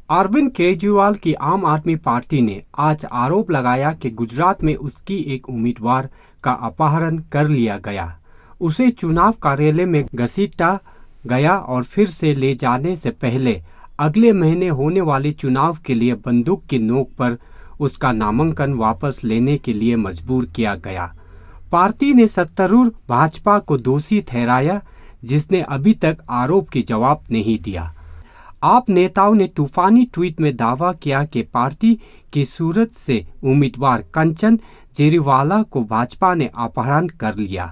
अरविंद केजरीवाल की आम आदमी पार्टी ने आज आरोप लगाया कि गुजरात में उसकी एक उम्मीदवार का अपहरण कर लिया गया। उसे चुनाव कार्यालय में घसीटा गया और फिर से ले जाने से पहले अगले महीने होने वाले चुनाव के लिए बंदूक की नोक पर उसका नामांकन वापस लेने के लिए मजबूर किया गया। पार्टी ने सत्तारूढ़ भाजपा को दोषी ठहराया, जिसने अभी तक आरोप की जवाब नहीं दिया। आप नेताओं ने तूफानी ट्वीट में दावा किया कि पार्टी की सूरत से उम्मीदवार कंचन जेरीवाला को भाजपा ने अपहरण कर लिया।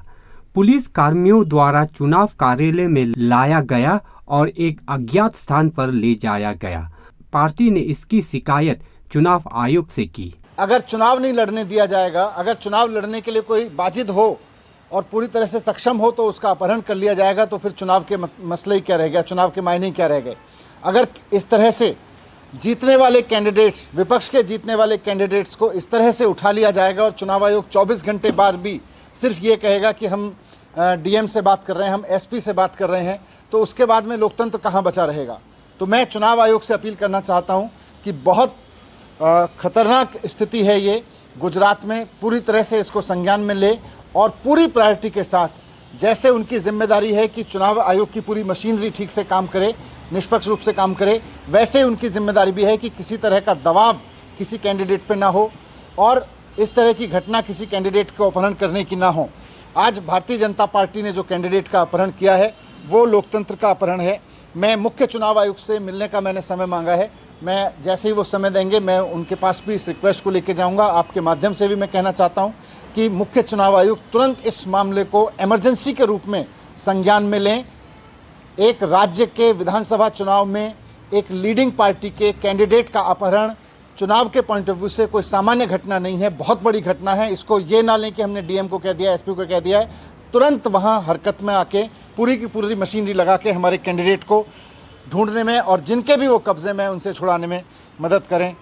पुलिस कर्मियों द्वारा चुनाव कार्यालय में लाया गया और एक अज्ञात स्थान पर ले जाया गया। पार्टी ने इसकी शिकायत चुनाव आयोग से की। अगर चुनाव नहीं लड़ने दिया जाएगा, अगर चुनाव लड़ने के लिए कोई बाजिद हो और पूरी तरह से सक्षम हो तो उसका अपहरण कर लिया जाएगा, तो फिर चुनाव के मसले ही क्या रह गया, चुनाव के मायने ही क्या रह गए। अगर इस तरह से जीतने वाले कैंडिडेट्स, विपक्ष के जीतने वाले कैंडिडेट्स को इस तरह से उठा लिया जाएगा और चुनाव आयोग 24 घंटे बाद भी सिर्फ ये कहेगा कि हम डीएम से बात कर रहे हैं, हम एसपी से बात कर रहे हैं, तो उसके बाद में लोकतंत्र कहाँ बचा रहेगा। तो मैं चुनाव आयोग से अपील करना चाहता हूँ कि बहुत खतरनाक स्थिति है ये गुजरात में, पूरी तरह से इसको संज्ञान में ले और पूरी प्रायोरिटी के साथ, जैसे उनकी जिम्मेदारी है कि चुनाव आयोग की पूरी मशीनरी ठीक से काम करे, निष्पक्ष रूप से काम करे, वैसे उनकी जिम्मेदारी भी है कि किसी तरह का दबाव किसी कैंडिडेट पे ना हो और इस तरह की घटना किसी कैंडिडेट को अपहरण करने की ना हो। आज भारतीय जनता पार्टी ने जो कैंडिडेट का अपहरण किया है वो लोकतंत्र का अपहरण है। मैं मुख्य चुनाव आयुक्त से मिलने का मैंने समय मांगा है। मैं जैसे ही वो समय देंगे मैं उनके पास भी इस रिक्वेस्ट को लेके जाऊंगा। आपके माध्यम से भी मैं कहना चाहता हूं कि मुख्य चुनाव आयुक्त तुरंत इस मामले को इमरजेंसी के रूप में संज्ञान में लें। एक राज्य के विधानसभा चुनाव में एक लीडिंग पार्टी के कैंडिडेट का अपहरण चुनाव के पॉइंट ऑफ व्यू से कोई सामान्य घटना नहीं है, बहुत बड़ी घटना है। इसको ये ना लें कि हमने डीएम को कह दिया, एसपी को कह दिया है। तुरंत वहाँ हरकत में आके पूरी की पूरी मशीनरी लगा के हमारे कैंडिडेट को ढूंढने में और जिनके भी वो कब्जे में उनसे छुड़ाने में मदद करें।